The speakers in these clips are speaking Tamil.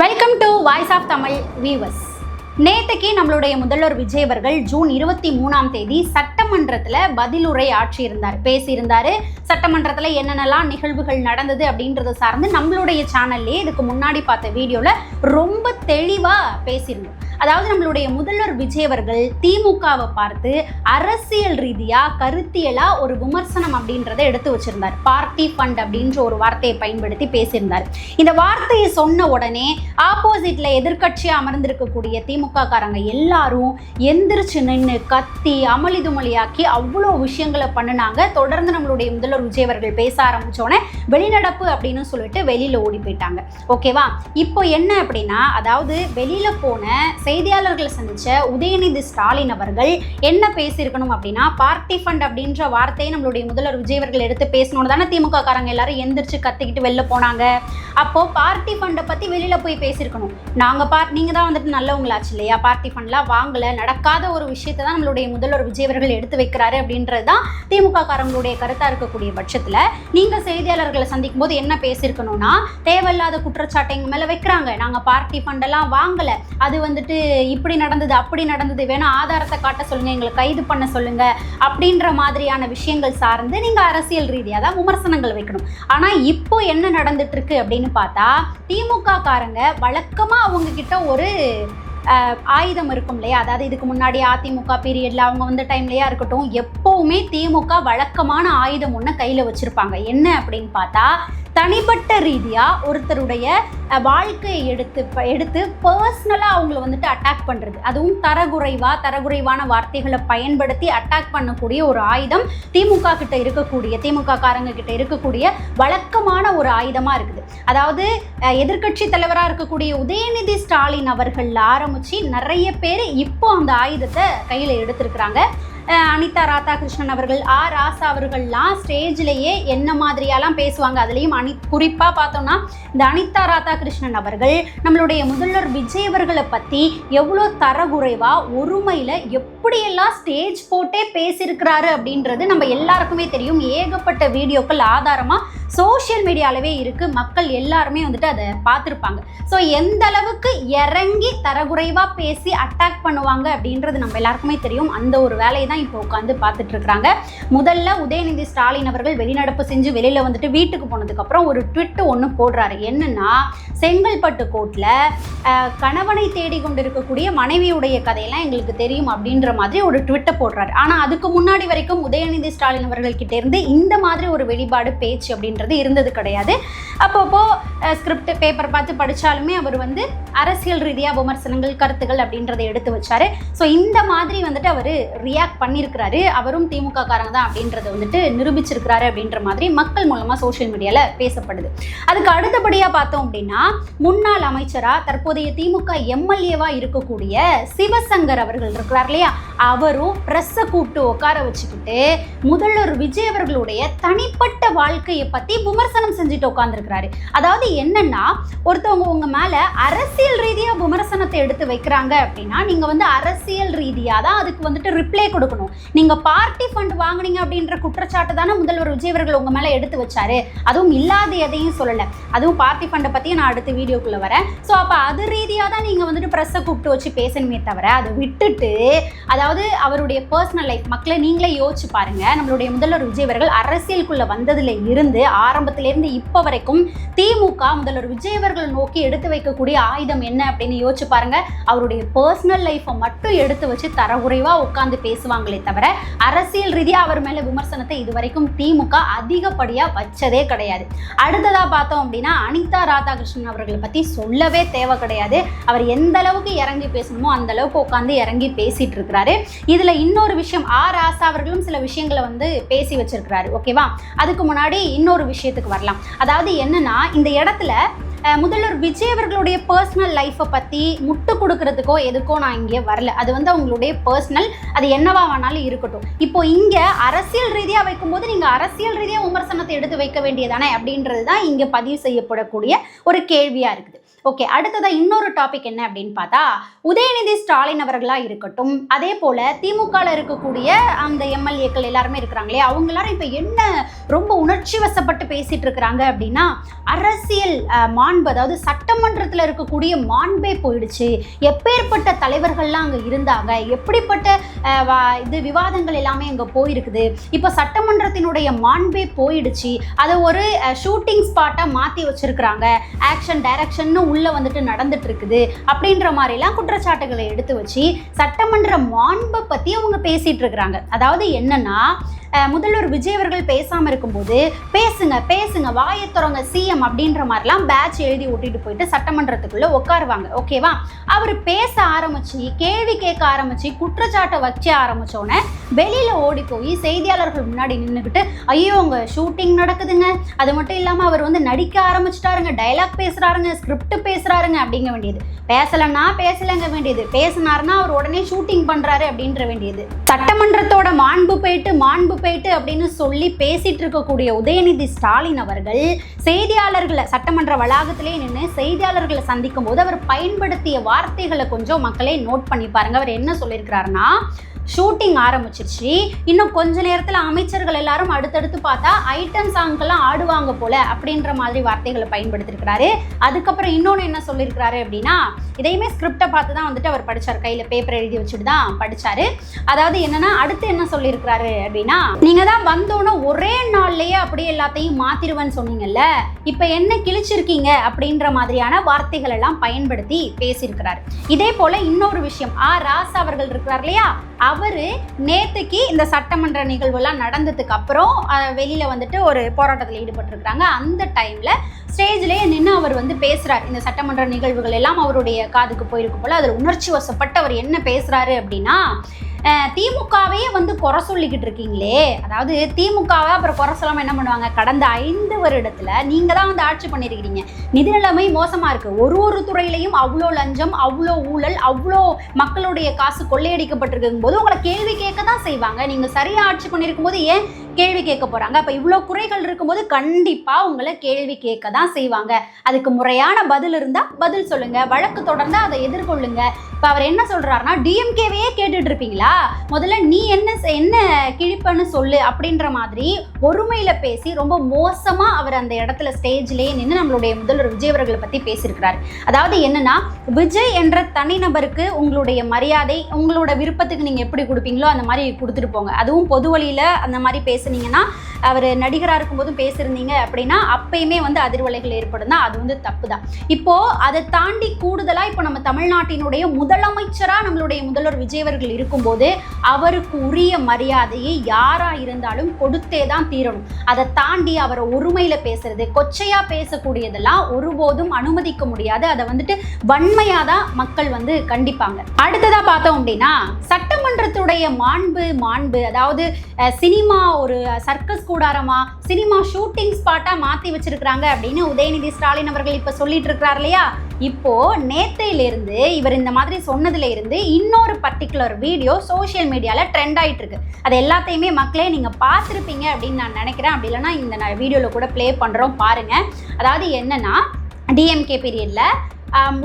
Welcome to voice of Tamil viewers. நேற்றுக்கு நம்மளுடைய முதல்வர் விஜய் அவர்கள் ஜூன் 23ஆம் தேதி சட்டமன்றத்தில் பதிலுரை பேசியிருந்தார். சட்டமன்றத்தில் என்னென்னலாம் நிகழ்வுகள் நடந்தது அப்படின்றத சார்ந்து நம்மளுடைய சேனல்லே இதுக்கு முன்னாடி பார்த்த வீடியோவில் ரொம்ப தெளிவாக பேசியிருந்தோம். அதாவது நம்மளுடைய முதல்வர் விஜய் அவர்கள் திமுகவை பார்த்து அரசியல் ரீதியாக கருத்தியலாக ஒரு விமர்சனம் அப்படின்றத எடுத்து வச்சிருந்தார். பார்ட்டி ஃபண்ட் அப்படின்ற ஒரு வார்த்தையை பயன்படுத்தி பேசியிருந்தார். இந்த வார்த்தையை சொன்ன உடனே ஆப்போசிட்ல எதிர்கட்சியாக அமர்ந்திருக்கக்கூடிய திமுக காரங்க எல்லாரும் எந்திரிச்சு நின்று கத்தி அமளிதுமளியாக்கி அவ்வளோ விஷயங்களை பண்ணினாங்க. தொடர்ந்து நம்மளுடைய முதல்வர் விஜய் அவர்கள் பேச ஆரம்பிச்சோடனே வெளிநடப்பு அப்படின்னு சொல்லிட்டு வெளியில ஓடி போயிட்டாங்க. ஓகேவா? இப்போ என்ன அப்படின்னா, அதாவது வெளியில போன செய்தியாளர்களை சந்திச்ச உதயநிதி ஸ்டாலின் அவர்கள் என்ன பேசியிருக்கணும் அப்படின்னா, பார்ட்டி ஃபண்ட் அப்படின்ற வார்த்தையை நம்மளுடைய முதல்வர் விஜய் அவர்கள் எடுத்து பேசணும்னு தானே திமுக காரங்க எல்லாரும் எந்திரிச்சு கத்திக்கிட்டு வெளில போனாங்க. அப்போ பார்ட்டி ஃபண்டை பத்தி வெளியில போய் பேசியிருக்கணும். நீங்க தான் வந்துட்டு நல்லவங்களாச்சு இல்லையா, பார்ட்டி ஃபண்ட்லாம் வாங்கல, நடக்காத ஒரு விஷயத்தை தான் நம்மளுடைய முதல்வர் விஜய் அவர்கள் எடுத்து வைக்கிறாரு அப்படின்றது தான் திமுக காரங்களுடைய கருத்தா இருக்கக்கூடிய பட்சத்துல நீங்க செய்தியாளர்களை சந்திக்கும் போது என்ன பேசியிருக்கணும்னா, தேவையில்லாத குற்றச்சாட்டை எங்க மேல வைக்கிறாங்க, நாங்க பார்ட்டி ஃபண்ட் எல்லாம் வாங்கல, அது வந்துட்டு இப்படி நடந்தது அப்படி நடந்தது, வேணா ஆதாரத்தை காட்ட சொல்லுங்க, எங்களை கைது பண்ண சொல்லுங்க அப்படின்ற மாதிரியான விஷயங்கள் சார்ந்து நீங்க அரசியல் ரீதியாக தான் விமர்சனங்கள் வைக்கணும். ஆனா இப்போ என்ன நடந்துட்டு இருக்கு அப்படின்னு பார்த்தா, திமுக காரங்க வழக்கமா அவங்க கிட்ட ஒரு ஆயுதம் இருக்கும் இல்லையா, அதாவது இதுக்கு முன்னாடி அதிமுக பீரியட்ல அவங்க வந்த டைம்லயா இருக்கட்டும், எப்பவுமே திமுக வழக்கமான ஆயுதம் ஒன்று கையில வச்சிருப்பாங்க. என்ன அப்படின்னு பார்த்தா, தனிப்பட்ட ரீதியாக ஒருத்தருடைய வாழ்க்கையை எடுத்து பர்சனலாக அவங்கள வந்துட்டு அட்டாக் பண்ணுறது, அதுவும் தரகுறைவான வார்த்தைகளை பயன்படுத்தி அட்டாக் பண்ணக்கூடிய ஒரு ஆயுதம் திமுக கிட்ட இருக்கக்கூடிய, திமுக காரங்க கிட்ட இருக்கக்கூடிய வழக்கமான ஒரு ஆயுதமாக இருக்குது. அதாவது எதிர்கட்சி தலைவராக இருக்கக்கூடிய உதயநிதி ஸ்டாலின் அவர்கள் ஆரம்பித்து நிறைய பேர் இப்போ அந்த ஆயுதத்தை கையில் எடுத்திருக்கிறாங்க. அனிதா ராதாகிருஷ்ணன் அவர்கள், ராசா அவர்கள்லாம் ஸ்டேஜ்லேயே என்ன மாதிரியெல்லாம் பேசுவாங்க. அதுலேயும் குறிப்பாக பார்த்தோம்னா இந்த அனிதா ராதாகிருஷ்ணன் அவர்கள் நம்மளுடைய முதல்வர் விஜய் அவர்களை பற்றி எவ்வளோ தரகுறைவாக ஒருமையில் எப்படியெல்லாம் ஸ்டேஜ் போட்டே பேசியிருக்கிறாரு அப்படின்றது நம்ம எல்லாருக்குமே தெரியும். ஏகப்பட்ட வீடியோக்கள் ஆதாரமாக சோஷியல் மீடியாலவே இருக்குது. மக்கள் எல்லாருமே வந்துட்டு அதை பார்த்துருப்பாங்க. ஸோ எந்த அளவுக்கு இறங்கி தரகுறைவாக பேசி அட்டாக் பண்ணுவாங்க அப்படின்றது நம்ம எல்லாருக்குமே தெரியும். அந்த ஒரு வேலையை தான் இப்போ உட்காந்து பார்த்துட்டு இருக்கிறாங்க. முதல்ல உதயநிதி ஸ்டாலின் அவர்கள் வெளிநடப்பு செஞ்சு வெளியில் வந்துட்டு வீட்டுக்கு போனதுக்கப்புறம் ஒரு ட்விட் ஒன்று போடுறாரு. என்னன்னா, செங்கல்பட்டு கோர்ட்டில் கணவனை தேடி கொண்டு இருக்கக்கூடிய மனைவியுடைய கதையெல்லாம் எங்களுக்கு தெரியும் அப்படின்ற மாதிரி ஒரு ட்விட்டை போடுறாரு. ஆனால் அதுக்கு முன்னாடி வரைக்கும் உதயநிதி ஸ்டாலின் அவர்கள்கிட்ட இருந்து இந்த மாதிரி ஒரு வெளிப்பாடு பேச்சு அப்படின்றது இருந்தது கிடையாது. அப்பப்போ ஸ்கிரிப்ட் பேப்பர் பார்த்து படித்தாலுமே அவர் வந்து அரசியல் ரீதியாக விமர்சனங்கள் கருத்துக்கள் அப்படின்றத எடுத்து வச்சாரு. ஸோ இந்த மாதிரி வந்துட்டு அவர் ரியாக்ட் பண்ணியிருக்கிறாரு. அவரும் திமுக காரங்க தான் அப்படின்றத வந்துட்டு நிரூபிச்சிருக்கிறாரு அப்படின்ற மாதிரி மக்கள் மூலமாக சோஷியல் மீடியாவில் பேசப்படுது. அதுக்கு அடுத்தபடியாக பார்த்தோம் அப்படின்னா, முன்னாள் அமைச்சராக தற்போதைய திமுக எம்எல்ஏவாக இருக்கக்கூடிய சிவசங்கர் அவர்கள் இருக்கிறார் இல்லையா, அவரும் ப்ரெஸ்ஸை கூப்பிட்டு உட்கார வச்சுக்கிட்டு முதல்வர் விஜய் அவர்களுடைய தனிப்பட்ட வாழ்க்கையை பற்றி விமர்சனம் செஞ்சுட்டு உட்காந்துருக்கிறாரு. அதாவது என்னன்னா, ஒருத்தவங்க உங்க மேல அரசியல் ரீதியா விமர்சனத்தை எடுத்து வைக்கிறாங்க அப்படின்னா, நீங்க வந்து அரசியல் ரீதியா தான் அதுக்கு வந்துட்டு ரிப்ளை கொடுக்கணும். நீங்க பார்ட்டி ஃபண்ட் வாங்குனீங்க அப்படின்ற குற்றச்சாட்டு தானே முதல்வர் விஜய் அவர்கள் உங்க மேல எடுத்து வச்சாரு. அதுவும் இல்லாத எதையும் சொல்லல. அதுவும் பார்ட்டி ஃபண்டை பத்தி நான் அடுத்த வீடியோக்குள்ள வரேன். ஸோ அப்ப அது ரீதியா தான் நீங்க வந்துட்டு ப்ரெஸ்ஸை கூப்பிட்டு வச்சு பேசணுமே தவிர, அதை விட்டுட்டு அதாவது அவருடைய பர்சனல் லைஃப், மக்களை நீங்களே யோசிச்சு பாருங்க. நம்மளுடைய முதல்வர் விஜய் அவர்கள் அரசியலுக்குள்ள வந்ததுல இருந்து ஆரம்பத்திலிருந்து இப்போ வரைக்கும் திமுக முதல்வர் விஜய் அவர்கள் நோக்கி எடுத்து வைக்கக்கூடிய ஆயுதம் என்ன அப்படின்னு யோசிச்சு பாருங்க. அவருடைய பர்சனல் லைஃப்பை மட்டும் எடுத்து வச்சு தரகுறைவா உட்காந்து பேசுவாங்களே தவிர, அரசியல் ரீதியாக அவர் மேல விமர்சனத்தை இதுவரைக்கும் திமுக அதிகப்படியா வச்சதே கிடையாது. அடுத்ததா பார்த்தோம் அப்படின்னா, அனிதா ராதாகிருஷ்ணன் அவர்களை பத்தி சொல்லவே தேவை கிடையாது. அவர் எந்த அளவுக்கு இறங்கி பேசணுமோ அந்த அளவுக்கு உட்காந்து இறங்கி பேசிட்டு இருக்கிறாரு. இதுல இன்னொரு விஷயம், ராசா அவர்களும் சில விஷயங்களை வந்து பேசி வச்சிருக்கிறாரு. ஓகேவா? அதுக்கு முன்னாடி இன்னொரு விஷயத்துக்கு வரலாம். அதாவது என்னன்னா, இந்த இடத்துல முதல்வர் விஜய் அவர்களுடைய பர்சனல் லைஃப்பை பற்றி முட்டு கொடுக்கறதுக்கோ எதுக்கோ நான் இங்கே வரல. அது வந்து அவங்களுடைய பர்சனல், அது என்னவா வேணாலும் இருக்கட்டும். இப்போ இங்கே அரசியல் ரீதியாக வைக்கும்போது நீங்கள் அரசியல் ரீதியாக விமர்சனத்தை எடுத்து வைக்க வேண்டியதானே அப்படின்றது தான் இங்கே பதிவு செய்யப்படக்கூடிய ஒரு கேள்வியாக இருக்குது. ஓகே, அடுத்ததாக இன்னொரு டாபிக் என்ன அப்படின்னு பார்த்தா, உதயநிதி ஸ்டாலின் அவர்களாக இருக்கட்டும், அதே போல் திமுகவில் இருக்கக்கூடிய அந்த எம்எல்ஏக்கள் எல்லாருமே இருக்கிறாங்களே, அவங்க எல்லாரும் இப்போ என்ன ரொம்ப உணர்ச்சி வசப்பட்டு பேசிட்டு இருக்கிறாங்க அப்படின்னா, அரசியல் மாண்பு, அதாவது சட்டமன்றத்தில் இருக்கக்கூடிய மாண்பே போயிடுச்சு. எப்பேற்பட்ட தலைவர்கள்லாம் அங்கே இருந்தாங்க, எப்படிப்பட்ட விவாதங்கள் எல்லாமே அங்கே போயிருக்குது. இப்போ சட்டமன்றத்தினுடைய மாண்பே போயிடுச்சு. அதை ஒரு ஷூட்டிங் ஸ்பாட்டாக மாற்றி வச்சிருக்கிறாங்க, ஆக்ஷன் டைரக்ஷன்னு உள்ளே வந்துட்டு நடந்துட்டு இருக்குது அப்படின்ற மாதிரிலாம் குற்றச்சாட்டுகளை எடுத்து வச்சு சட்டமன்ற மாண்பை பற்றி அவங்க பேசிட்டு இருக்கிறாங்க. அதாவது என்னன்னா, முதல்வர் விஜய் அவர்கள் பேசாமல் இருக்கும்போது பேசுங்க பேசுங்க வாயை திறங்க சிஎம் அப்படின்ற மாதிரிலாம் பேட்ச் எழுதி ஓட்டிட்டு போயிட்டு சட்டமன்றத்துக்குள்ளே உட்காருவாங்க. ஓகேவா? அவர் பேச ஆரம்பிச்சு, கேள்வி கேட்க ஆரம்பிச்சு, குற்றச்சாட்டை வச்ச ஆரம்பிச்சோன்னே வெளியில் ஓடி போய் செய்தியாளர்கள் முன்னாடி நின்றுக்கிட்டு ஐயோ உங்க ஷூட்டிங் நடக்குதுங்க, அது மட்டும் இல்லாமல் அவர் வந்து நடிக்க ஆரம்பிச்சிட்டாருங்க, டைலாக் பேசுகிறாருங்க, ஸ்கிரிப்ட் பேசுகிறாருங்க அப்படிங்க வேண்டியது. பேசலைன்னா பேசலைங்க வேண்டியது, பேசினாருன்னா அவர் உடனே ஷூட்டிங் பண்ணுறாரு அப்படின்ற வேண்டியது. சட்டமன்றத்தோட மாண்பு போயிட்டு அப்படின்னு சொல்லி பேசிட்டு இருக்கக்கூடிய உதயநிதி ஸ்டாலின் அவர்கள் செய்தியாளர்களை சட்டமன்ற வளாகத்திலே நின்று செய்தியாளர்களை சந்திக்கும் போது அவர் பயன்படுத்திய வார்த்தைகளை கொஞ்சம் மக்களே நோட் பண்ணி பாருங்க. அவர் என்ன சொல்லியிருக்கிறாருன்னா, ஷூட்டிங் ஆரம்பிச்சிருச்சு, இன்னும் கொஞ்ச நேரத்தில் அமைச்சர்கள் எல்லாரும் அடுத்தடுத்து பார்த்தா ஐட்டம் சாங்கெல்லாம் ஆடுவாங்க போல அப்படின்ற மாதிரி வார்த்தைகளை பயன்படுத்தியிருக்கிறாரு. அதுக்கப்புறம் இன்னொன்று என்ன சொல்லியிருக்கிறாரு அப்படின்னா, இதையுமே ஸ்கிரிப்டை பார்த்து தான் வந்துட்டு அவர் படித்தார், கையில் பேப்பர் எழுதி வச்சுட்டு தான் படித்தார். அதாவது என்னன்னா, அடுத்து என்ன சொல்லியிருக்கிறாரு அப்படின்னா, நீங்கள் தான் வந்தோன்னே ஒரே நாள்லேயே அப்படியே எல்லாத்தையும் மாற்றிடுவேன்னு சொன்னீங்கல்ல, இப்போ என்ன கிழிச்சிருக்கீங்க அப்படின்ற மாதிரியான வார்த்தைகள் எல்லாம் பயன்படுத்தி பேசியிருக்கிறாரு. இதே போல் இன்னொரு விஷயம், ராசா அவர்கள் இருக்கிறார் இல்லையா, அவர் நேற்றுக்கு இந்த சட்டமன்ற நிகழ்வுலாம் நடந்ததுக்கு அப்புறம் வெளியில் வந்துட்டு ஒரு போராட்டத்தில் ஈடுபட்டிருக்கிறாங்க. அந்த டைமில் ஸ்டேஜ்லேயே நின்று அவர் வந்து பேசுகிறார். இந்த சட்டமன்ற நிகழ்வுகள் எல்லாம் அவருடைய காதுக்கு போயிருக்கு போல். அதில் உணர்ச்சி வசப்பட்டு அவர் என்ன பேசுகிறாரு அப்படின்னா, திமுகவே வந்து குறை சொல்லிக்கிட்டு இருக்கீங்களே, அதாவது திமுகவை அப்புறம் குறை சொல்லாமல் என்ன பண்ணுவாங்க, கடந்த 5 வருடத்தில் நீங்கள் தான் வந்து ஆட்சி பண்ணியிருக்கிறீங்க, நிதி நிலைமை மோசமாக இருக்குது, ஒரு துறையிலையும் அவ்வளோ லஞ்சம், அவ்வளோ ஊழல், அவ்வளோ மக்களுடைய காசு கொள்ளையடிக்கப்பட்டிருக்கும் போது உங்களை கேள்வி கேட்க தான் செய்வாங்க. நீங்கள் சரியாக ஆட்சி பண்ணியிருக்கும் போது ஏன் கேள்வி கேட்க போகிறாங்க? அப்போ இவ்வளோ குறைகள் இருக்கும்போது கண்டிப்பாக உங்களை கேள்வி கேட்க தான் செய்வாங்க. அதுக்கு முறையான பதில் இருந்தால் பதில் சொல்லுங்கள், வழக்கு தொடர்ந்தால் அதை எதிர்கொள்ளுங்க. இப்போ அவர் என்ன சொல்கிறாருன்னா, டிஎம்கேவையே கேட்டுட்டு இருப்பீங்களா, முதல்ல நீ என்ன கிழிப்பன்னு சொல்லு அப்படின்ற மாதிரி ஒருமையில் பேசி ரொம்ப மோசமாக அவர் அந்த இடத்துல ஸ்டேஜ்லேயே நின்று நம்மளுடைய முதல்வர் விஜய் அவர்களை பற்றி பேசியிருக்கிறார். அதாவது என்னன்னா, விஜய் என்ற தனிநபருக்கு உங்களுடைய மரியாதை, உங்களோட விருப்பத்துக்கு நீங்கள் எப்படி கொடுப்பீங்களோ அந்த மாதிரி கொடுத்துட்டு போங்க. அதுவும் பொது வழியில் அந்த மாதிரி பேசுனீங்கன்னா, அவர் நடிகராக இருக்கும்போதும் பேசியிருந்தீங்க அப்படின்னா அப்பயுமே வந்து அதிர்வலைகள் ஏற்படும் தான், அது வந்து தப்பு தான். இப்போது அதை தாண்டி கூடுதலாக இப்போ நம்ம தமிழ்நாட்டினுடைய முதலமைச்சராக நம்மளுடைய முதல்வர் விஜய் அவர்கள் இருக்கும்போது அவருக்கு உரிய மரியாதையை யாராக இருந்தாலும் கொடுத்தே தான் தீரணும். அதை தாண்டி அவரை ஒருமையில் பேசுறது, கொச்சையாக பேசக்கூடியதெல்லாம் ஒருபோதும் அனுமதிக்க முடியாது. அதை வந்துட்டு வன்மையாக தான் மக்கள் வந்து கண்டிப்பாங்க. அடுத்ததாக பார்த்தோம் அப்படின்னா, சட்டமன்றத்துடைய மாண்பு அதாவது சினிமா ஒரு சர்க்கஸ் கூடாரமா, சினிமா ஷூட்டிங் ஸ்பாட்டா மாற்றி வச்சிருக்கிறாங்க அப்படின்னு உதயநிதி ஸ்டாலின் அவர்கள் இப்போ சொல்லிட்டு இருக்கிறார் இல்லையா. இப்போ நேத்தையிலிருந்து இவர் இந்த மாதிரி சொன்னதுல இருந்து இன்னொரு பர்டிகுலர் வீடியோ சோஷியல் மீடியாவில் ட்ரெண்ட் ஆகிட்டு இருக்கு. அது எல்லாத்தையுமே மக்களே நீங்கள் பார்த்துருப்பீங்க அப்படின்னு நான் நினைக்கிறேன். அப்படி இல்லைன்னா இந்த வீடியோவில் கூட ப்ளே பண்ணுறோம் பாருங்கள். அதாவது என்னன்னா, டிஎம்கே பீரியடில்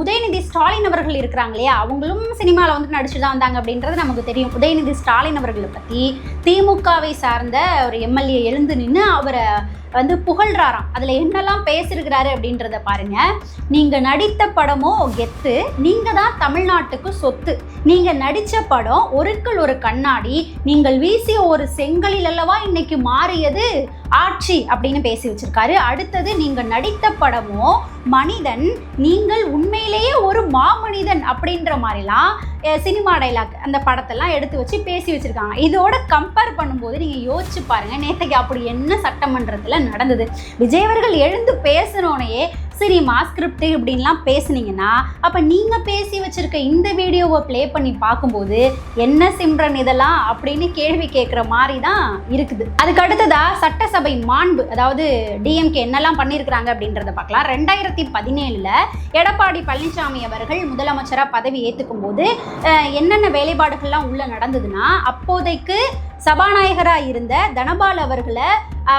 உதயநிதி ஸ்டாலின் அவர்கள் இருக்கிறாங்க இல்லையா, அவங்களும் சினிமாவில் வந்து நடிச்சு தான் வந்தாங்க அப்படின்றது நமக்கு தெரியும். உதயநிதி ஸ்டாலின் அவர்களை பற்றி திமுகவை சார்ந்த ஒரு எம்எல்ஏ எழுந்து நின்று அவரை வந்து புகழ்றாராம். அதில் என்னெல்லாம் பேசியிருக்கிறாரு அப்படின்றத பாருங்க. நீங்கள் நடித்த படமோ கெத்து, நீங்கள் தான் தமிழ்நாட்டுக்கு சொத்து, நீங்கள் நடித்த படம் ஒருக்கள் ஒரு கண்ணாடி, நீங்கள் வீசிய ஒரு செங்கலில் அல்லவா இன்னைக்கு மாறியது ஆட்சி அப்படின்னு பேசி வச்சிருக்காரு. அடுத்தது, நீங்கள் நடித்த படமோ மனிதன், நீங்கள் உண்மையிலேயே ஒரு மாமனிதன் அப்படின்ற மாதிரிலாம் சினிமா டைலாக் அந்த படத்தெல்லாம் எடுத்து வச்சு பேசி வச்சுருக்காங்க. இதோட கம்பேர் பண்ணும்போது நீங்கள் யோசிச்சு பாருங்கள், நேற்றுக்கு அப்படி என்ன சட்டமன்றத்தில் நடந்தது. விஜய் அவர்கள் எழுந்து பேசினோனையே சினிமா ஸ்கிரிப்ட் இப்படின்லாம் பேசுனீங்கன்னா, அப்போ நீங்கள் பேசி வச்சுருக்க இந்த வீடியோவை ப்ளே பண்ணி பார்க்கும்போது என்ன சிம்ரன் இதெல்லாம் அப்படின்னு கேள்வி கேட்குற மாதிரி தான் இருக்குது. அதுக்கு அடுத்ததாக சட்டசபை மாண்பு, அதாவது டிஎம்கே என்னெல்லாம் பண்ணியிருக்கிறாங்க அப்படின்றத பார்க்கலாம். 2017 எடப்பாடி பழனிசாமி அவர்கள் முதலமைச்சராக பதவி ஏற்றுக்கும் போது என்னென்ன வேலைப்பாடுகள்லாம் உள்ளே நடந்ததுன்னா, அப்போதைக்கு சபாநாயகராக இருந்த தனபால் அவர்களை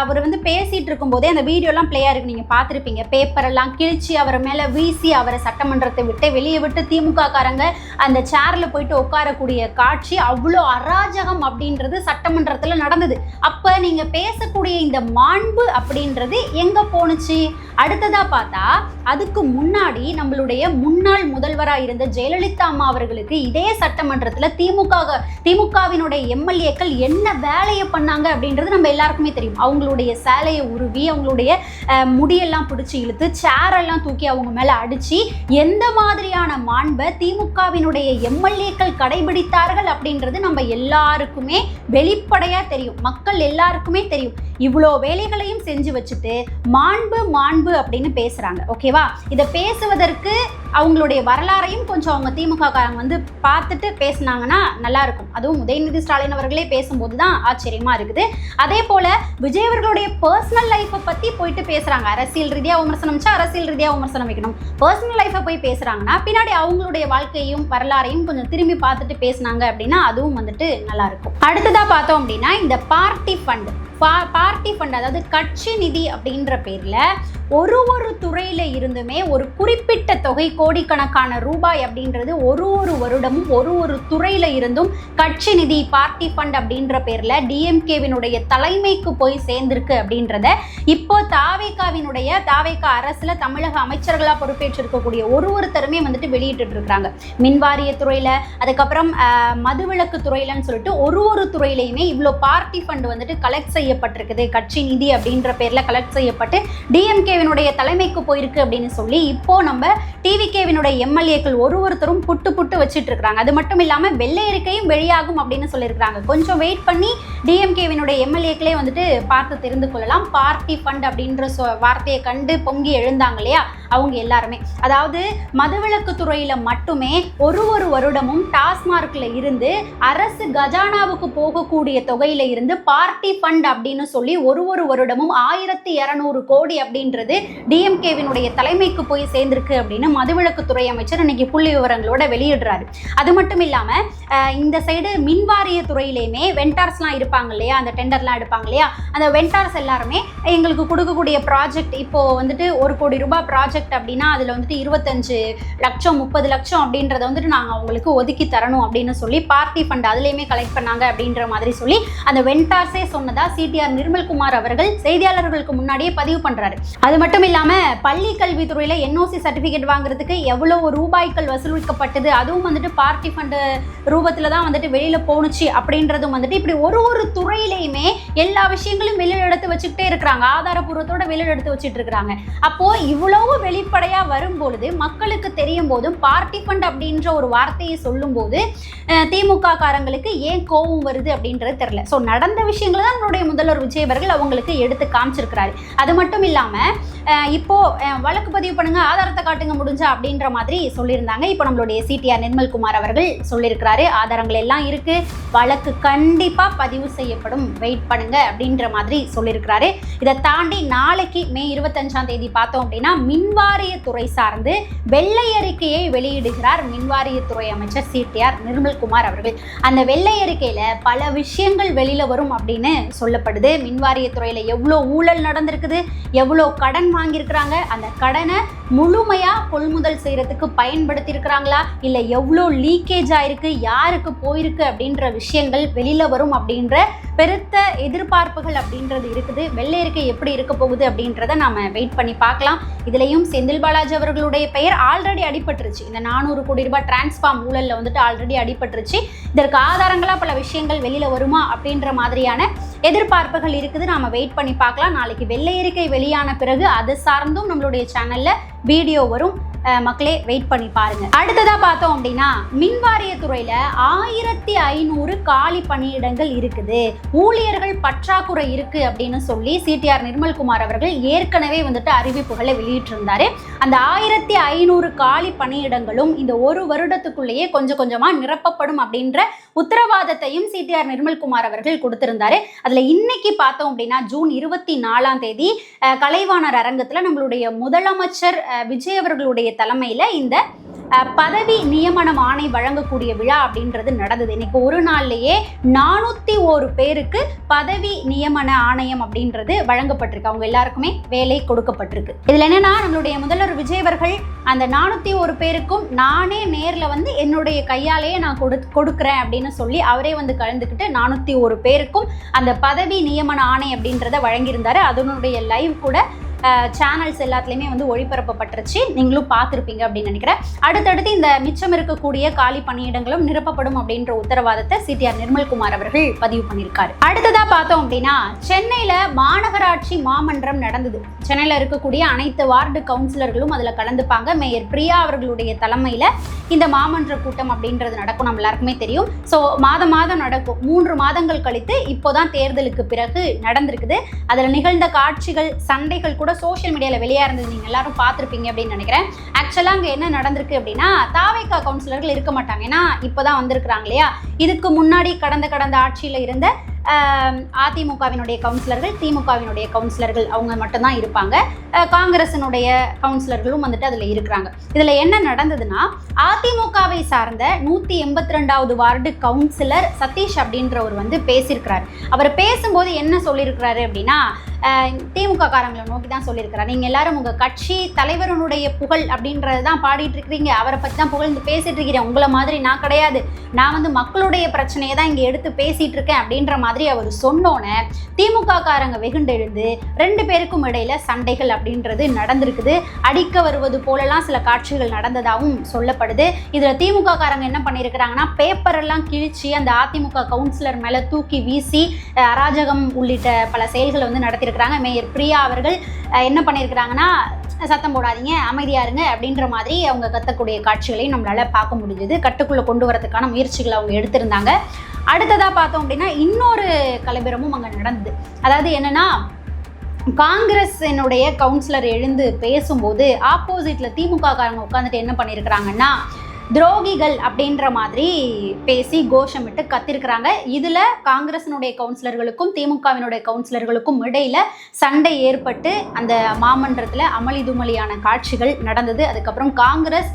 அவர் வந்து பேசிட்டு இருக்கும் போதே அந்த வீடியோலாம் பிளேயா இருக்கு, நீங்க பார்த்துருப்பீங்க. பேப்பரெல்லாம் கிழிச்சு அவர் மேல வீசி அவரை சட்டமன்றத்தை விட்டு வெளியே விட்டு திமுக காரங்க அந்த சேர்ல போயிட்டு உட்காரக்கூடிய காட்சி அவ்வளோ அராஜகம் அப்படின்றது சட்டமன்றத்தில் நடந்தது. அப்ப நீங்க பேசக்கூடிய இந்த மாண்பு அப்படின்றது எங்க போணுச்சு? அடுத்ததா பார்த்தா அதுக்கு முன்னாடி நம்மளுடைய முன்னாள் முதல்வராக இருந்த ஜெயலலிதா அம்மா அவர்களுக்கு இதே சட்டமன்றத்தில் திமுகவினுடைய எம்எல்ஏக்கள் என்ன வேலையை பண்ணாங்க அப்படின்றது நம்ம எல்லாருக்குமே தெரியும். அவங்களுடைய சேலையை உருவி அவங்களுடைய முடியெல்லாம் பிடிச்சி இழுத்து சேரெல்லாம் தூக்கி அவங்க மேலே அடித்து எந்த மாதிரியான மாண்பை திமுகவினுடைய எம்எல்ஏக்கள் கடைபிடித்தார்கள் அப்படின்றது நம்ம எல்லாருக்குமே வெளிப்படையாக தெரியும், மக்கள் எல்லாருக்குமே தெரியும். இவ்வளோ வேலைகளையும் செஞ்சு வச்சுட்டு மாண்பு மாண்பு அப்படின்னு பேசுகிறாங்க. ஓகேவா? இதை பேசுவதற்கு அவங்களுடைய வரலாறையும் கொஞ்சம் அவங்க திமுக காரங்க வந்து பார்த்துட்டு பேசினாங்கன்னா நல்லா இருக்கும். அதுவும் உதயநிதி ஸ்டாலின் அவர்களே பேசும்போது தான் ஆச்சரியமா இருக்குது. அதே போல விஜய் அவர்களுடைய பர்சனல் லைஃப்பை பற்றி போயிட்டு பேசுகிறாங்க. அரசியல் ரீதியாக விமர்சனம் வச்சா அரசியல் ரீதியாக விமர்சனம் வைக்கணும். பர்சனல் லைஃப்பை போய் பேசுகிறாங்கன்னா பின்னாடி அவங்களுடைய வாழ்க்கையும் வரலாறையும் கொஞ்சம் திரும்பி பார்த்துட்டு பேசினாங்க அப்படின்னா அதுவும் வந்துட்டு நல்லா இருக்கும். அடுத்ததாக பார்த்தோம் அப்படின்னா இந்த பார்ட்டி ஃபண்ட் அதாவது கட்சி நிதி அப்படின்ற பேரில் ஒரு துறையில் இருந்துமே ஒரு குறிப்பிட்ட தொகை கோடிக்கணக்கான ரூபாய் அப்படின்றது ஒரு வருடமும் ஒரு துறையில் இருந்தும் கட்சி நிதி பார்ட்டி ஃபண்ட் அப்படின்ற பேரில் டிஎம்கேவினுடைய தலைமைக்கு போய் சேர்ந்திருக்கு அப்படின்றத இப்போ தாவேகா அரசில் தமிழக அமைச்சர்களாக பொறுப்பேற்றிருக்கக்கூடிய ஒருத்தருமே வந்துட்டு வெளியிட்டு இருக்காங்க. மின்வாரிய துறையில், அதுக்கப்புறம் மதுவிலக்கு துறையிலன்னு சொல்லிட்டு ஒரு துறையிலையுமே இவ்வளோ பார்ட்டி ஃபண்ட் வந்துட்டு கலெக்ட் செய்யப்பட்டிருக்குது, கட்சி நிதி அப்படின்ற பேரில் கலெக்ட் செய்யப்பட்டு டிஎம்கேவினுடைய தலைமைக்கு போயிருக்கு அப்படின்னு சொல்லி இப்போ நம்ம டிவிகேவினுடைய எம்எல்ஏக்கள் ஒருத்தரும் புட்டு வச்சுட்டு இருக்காங்க. அது மட்டும் இல்லாமல் வெள்ளை அறிக்கையும் வெளியாகும் அப்படின்னு சொல்லியிருக்காங்க. கொஞ்சம் வெயிட் பண்ணி டிஎம்கேவினுடைய எம்எல்ஏக்களே வந்துட்டு பார்த்து தெரிந்து கொள்ளலாம். பார்ட்டி ஃபண்ட் அப்படின்ற வார்த்தையை கண்டு பொங்கி எழுந்தாங்க இல்லையா அவங்க எல்லாருமே. அதாவது மதுவிலக்கு துறையில மட்டுமே ஒரு வருடமும் டாஸ்மார்க்ல இருந்து அரசு கஜானாவுக்கு போகக்கூடிய தொகையில இருந்து பார்ட்டி ஃபண்ட் அப்படின்னு சொல்லி ஒரு வருடமும் 1200 கோடி அப்படின்றது டிஎம்கேவினுடைய தலைமைக்கு போய் சேர்ந்திருக்கு அப்படின்னு மதுவிலக்கு துறை அமைச்சர் இன்னைக்கு புள்ளி விவரங்களோட வெளியிடுறாரு. அது மட்டும் இல்லாம இந்த சைடு மின்வாரிய துறையிலேயுமே வெண்டார்ஸ்லாம் இருப்பாங்க இல்லையா, அந்த டெண்டர்லாம் எடுப்பாங்க இல்லையா, அந்த வெண்டார்ஸ் எல்லாருமே எங்களுக்கு கொடுக்கக்கூடிய ப்ராஜெக்ட் இப்போ வந்துட்டு 1 கோடி ரூபாய் ப்ராஜெக்ட் அப்படின்னா அதில் வந்துட்டு 25 லட்சம் 30 லட்சம் அப்படின்றத வந்துட்டு நாங்கள் அவங்களுக்கு ஒதுக்கி தரணும் அப்படின்னு சொல்லி பார்ட்டி ஃபண்ட் அதுலேயுமே கலெக்ட் பண்ணாங்க அப்படின்ற மாதிரி சொல்லி அந்த வெண்டார்ஸே சொன்னதா சிடிஆர் நிர்மல்குமார் அவர்கள் செய்தியாளர்களுக்கு முன்னாடியே பதிவு பண்றாரு. அது மட்டும் இல்லாம பள்ளி கல்வித்துறையில என்ஓசி சர்டிபிகேட் வாங்குறதுக்கு எவ்வளவு ரூபாய்கள் வசூலிக்கப்பட்டது, அதுவும் வந்துட்டு பார்ட்டி ஃபண்ட் ரூபத்துல தான் வந்துட்டு வெளியில போணுச்சு அப்படின்றதும் வந்துட்டு இப்படி ஒரு துறையிலையுமே எல்லா விஷயங்களும் வெளியில எடுத்து வச்சுக்கிட்டே இருக்கிறாங்க, ஆதாரபூர்வத்தோட வெளியில எடுத்து வச்சுட்டு இருக்கிறாங்க. அப்போ இவ்வளவு வெளிப்படையா வரும்பொழுது மக்களுக்கு தெரியும் போதும் பார்ட்டி ஃபண்ட் அப்படின்ற ஒரு வார்த்தையை சொல்லும் போது திமுக காரங்களுக்கு ஏன் கோபம் வருது அப்படின்றது தெரியல. ஸோ நடந்த விஷயங்களை தான் நம்மளுடைய முதல்வர் விஜய் அவர்கள் அவங்களுக்கு எடுத்து காமிச்சிருக்கிறாரு. அது மட்டும் இல்லாம இப்போ வழக்கு பதிவு பண்ணுங்க, ஆதாரத்தை காட்டுங்க முடிஞ்சா அப்படின்ற மாதிரி சொல்லியிருந்தாங்க. இப்போ நம்மளுடைய சிடிஆர் நிர்மல்குமார் அவர்கள் சொல்லியிருக்கிறாரு, ஆதாரங்கள் எல்லாம் இருக்கு, வழக்கு கண்டிப்பா பதிவு செய்யப்படும், வெயிட் பண்ணுங்க அப்படின்ற மாதிரி சொல்லியிருக்கிறாரு. இதை தாண்டி நாளைக்கு மே 25ஆம் தேதி பார்த்தோம் அப்படின்னா மின்வாரியத்துறை சார்ந்து வெள்ளை அறிக்கையை வெளியிடுகிறார் மின்வாரியத்துறை அமைச்சர் சிடிஆர் நிர்மல்குமார் அவர்கள். அந்த வெள்ளை அறிக்கையில பல விஷயங்கள் வெளியில வரும் அப்படின்னு சொல்லப்படுது. மின்வாரியத்துறையில எவ்வளோ ஊழல் நடந்திருக்குது, எவ்வளோ கடன் வாங்கியிருக்கிறாங்க, அந்த கடனை முழுமையா கொள்முதல் செய்யறதுக்கு பயன்படுத்தி இருக்கிறாங்களா, இல்லை எவ்வளோ லீக்கேஜ் ஆயிருக்கு, யாருக்கு போயிருக்கு அப்படின்ற விஷயங்கள் வெளியில வரும் அப்படின்ற பெருத்த எதிர்பார்ப்புகள் அப்படின்றது இருக்குது. வெள்ளை அறிக்கை எப்படி இருக்க போகுது அப்படின்றத நாம வெயிட் பண்ணி பார்க்கலாம். இதுலயும் செந்தில் பாலாஜி அவர்களுடைய பெயர் ஆல்ரெடி அடிபட்டுருச்சு. இந்த 400 கோடி ரூபாய் டிரான்ஸ்ஃபார்ம் ஊழல்ல வந்துட்டு ஆல்ரெடி அடிபட்டுருச்சு. இதற்கு ஆதாரங்களா பல விஷயங்கள் வெளியில வருமா அப்படின்ற மாதிரியான எதிர்பார்ப்புகள் இருக்குது. நாம வெயிட் பண்ணி பார்க்கலாம். நாளைக்கு வெள்ளை அறிக்கை வெளியான பிறகு அது சார்ந்தும் நம்மளுடைய சேனல்ல வீடியோ வரும். மக்களே வெயிட் பண்ணி பாருங்க. அடுத்ததா பார்த்தோம் அப்படின்னா மின்வாரிய துறையில 1500 காலி பணியிடங்கள் இருக்குது, ஊழியர்கள் பற்றாக்குறை இருக்கு அப்படின்னு சொல்லி சிடிஆர் நிர்மல்குமார் அவர்கள் ஏற்கனவே வந்துட்டு அறிவிப்புகளை வெளியிட்டிருந்தாரு. அந்த 1500 காலி பணியிடங்களும் இந்த ஒரு வருடத்துக்குள்ளேயே கொஞ்சம் கொஞ்சமா நிரப்பப்படும் அப்படின்ற உத்தரவாதத்தையும் சிடிஆர் நிர்மல்குமார் அவர்கள் கொடுத்திருந்தாரு. அதுல இன்னைக்கு பார்த்தோம் அப்படின்னா ஜூன் 24ஆம் தேதி கலைவாணர் அரங்கத்துல நம்மளுடைய முதலமைச்சர் விஜய் அவர்களுடைய தலைமையில இந்த பதவி நியமனம் ஆணை வழங்கக்கூடிய விழா அப்படின்றது நடந்தது. இன்னைக்கு ஒரு நாள்லயே 401 பேருக்கு பதவி நியமன ஆணையம் அப்படின்றது வழங்கப்பட்டிருக்கு. அவங்க எல்லாருக்குமே வேலை கொடுக்கப்பட்டிருக்கு. இதுல என்னன்னா, நம்மளுடைய முதல்வர் விஜய் அவர்கள் அந்த 401 பேருக்கும் நானே நேர்ல வந்து என்னுடைய கையாலேயே நான் கொடுக்குறேன் அப்படின்னு சொல்லி அவரே வந்து கலந்துக்கிட்டு 401 பேருக்கும் அந்த பதவி நியமன ஆணை அப்படின்றத வழங்கியிருந்தாரு. அதனுடைய லைவ் கூட சேனல்ஸ் எல்லாத்துலேயுமே வந்து ஒளிபரப்பப்பட்டுருச்சு. நீங்களும் பார்த்துருப்பீங்க அப்படின்னு நினைக்கிறேன். அடுத்தடுத்து இந்த மிச்சம் இருக்கக்கூடிய காலி பணியிடங்களும் நிரப்பப்படும் அப்படின்ற உத்தரவாதத்தை சிடிஆர் நிர்மல்குமார் அவர்கள் பதிவு பண்ணியிருக்காரு. அடுத்ததா பார்த்தோம் அப்படின்னா, சென்னையில மாநகராட்சி மாமன்றம் நடந்தது. சென்னையில இருக்கக்கூடிய அனைத்து வார்டு கவுன்சிலர்களும் அதுல கலந்துப்பாங்க. மேயர் பிரியா அவர்களுடைய தலைமையில இந்த மாமன்ற கூட்டம் அப்படின்றது நடக்கும். நம்ம எல்லாருக்குமே தெரியும். ஸோ மாதம் நடக்கும். 3 மாதங்கள் கழித்து இப்போதான் தேர்தலுக்கு பிறகு நடந்திருக்குது. அதில் நிகழ்ந்த காட்சிகள், சண்டைகள் கூட சோஷியல் மீடியாவில் வெளியாக இருந்தது. நீங்கள் எல்லாரும் பார்த்துருப்பீங்க அப்படின்னு நினைக்கிறேன். ஆக்சுவலாக அங்கே என்ன நடந்திருக்கு அப்படின்னா, தாவேகா கவுன்சிலர்கள் இருக்க மாட்டாங்க. ஏன்னா இப்போதான் வந்திருக்கிறாங்க இல்லையா. இதுக்கு முன்னாடி கடந்த ஆட்சியில் இருந்த அதிமுகவினுடைய கவுன்சிலர்கள், திமுகவினுடைய கவுன்சிலர்கள் அவங்க மட்டும்தான் இருப்பாங்க. காங்கிரசினுடைய கவுன்சிலர்களும் வந்துட்டு அதில் இருக்கிறாங்க. இதில் என்ன நடந்ததுன்னா, அதிமுகவை சார்ந்த 182வது வார்டு கவுன்சிலர் சதீஷ் அப்படின்றவர் வந்து பேசியிருக்கிறார். அவர் பேசும்போது என்ன சொல்லியிருக்கிறாரு அப்படின்னா, திமுக காரங்களை நோக்கி தான் சொல்லியிருக்கிறார். நீங்கள் எல்லாரும் உங்கள் கட்சி தலைவருடைய புகழ் அப்படின்றது தான் பாடிட்டு இருக்கிறீங்க, அவரை பற்றி தான் புகழ்ந்து பேசிட்டு இருக்கிறேன். உங்களை மாதிரி நான் கிடையாது, நான் வந்து மக்களுடைய பிரச்சனையை தான் இங்கே எடுத்து பேசிட்டு இருக்கேன் அப்படின்ற மாதிரி அவர் சொன்னோன்னே திமுக காரங்க வெகுண்டெழுந்து 2 பேருக்கும் இடையில சண்டைகள் அப்படின்றது நடந்திருக்குது. அடிக்க வருவது போலலாம் சில காட்சிகள் நடந்ததாகவும் சொல்லப்படுது. இதில் திமுக காரங்க என்ன பண்ணியிருக்கிறாங்கன்னா, பேப்பர் எல்லாம் கிழிச்சு அந்த அதிமுக கவுன்சிலர் மேலே தூக்கி வீசி அராஜகம் உள்ளிட்ட பல செயல்களை வந்து நடத்தியிருக்கிறாங்க. மேயர் பிரியா அவர்கள் என்ன பண்ணியிருக்கிறாங்கன்னா, சத்தம் போடாதீங்க, அமைதியா இருங்க அப்படின்ற மாதிரி அவங்க கத்தக்கூடிய காட்சிகளையும் நம்மளால பார்க்க முடிஞ்சது. கட்டுக்குள்ள கொண்டு வரதுக்கான முயற்சிகளை அவங்க எடுத்திருந்தாங்க. அடுத்ததா பார்த்தோம் அப்படின்னா, இன்னொரு கலவரமும் அங்கே நடந்தது. அதாவது என்னன்னா, காங்கிரஸினுடைய கவுன்சிலர் எழுந்து பேசும்போது ஆப்போசிட்ல திமுக காரங்க உட்காந்துட்டு என்ன பண்ணியிருக்கிறாங்கன்னா, துரோகிகள் அப்படின்ற மாதிரி பேசி கோஷமிட்டு கத்திருக்கிறாங்க. இதில் காங்கிரஸினுடைய கவுன்சிலர்களுக்கும் திமுகவினுடைய கவுன்சிலர்களுக்கும் இடையில சண்டை ஏற்பட்டு அந்த மாமன்றத்தில் அமளி துமளியான காட்சிகள் நடந்தது. அதுக்கப்புறம் காங்கிரஸ்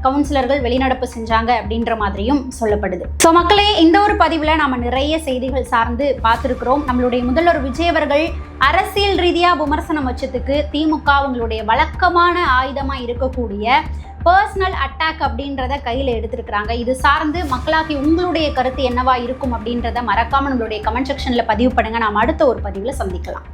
கவுன்சிலர்கள் வெளிநடப்பு செஞ்சாங்க அப்படின்ற மாதிரியும் சொல்லப்படுது. ஸோ மக்களே, இந்த ஒரு பதிவில் நம்ம நிறைய செய்திகள் சார்ந்து பார்த்துருக்குறோம். நம்மளுடைய முதல்வர் விஜய் அவர்கள் அரசியல் ரீதியாக விமர்சனம் வச்சதுக்கு திமுக அவங்களுடைய வழக்கமான ஆயுதமாக இருக்கக்கூடிய பர்சனல் அட்டாக் அப்படின்றத கையில் எடுத்துருக்குறாங்க. இது சார்ந்து மக்களாகி உங்களுடைய கருத்து என்னவா இருக்கும் அப்படின்றத மறக்காமல் நம்மளுடைய கமெண்ட் செக்ஷனில் பதிவு பண்ணுங்கள். நாம் அடுத்த ஒரு பதிவில் சந்திக்கலாம்.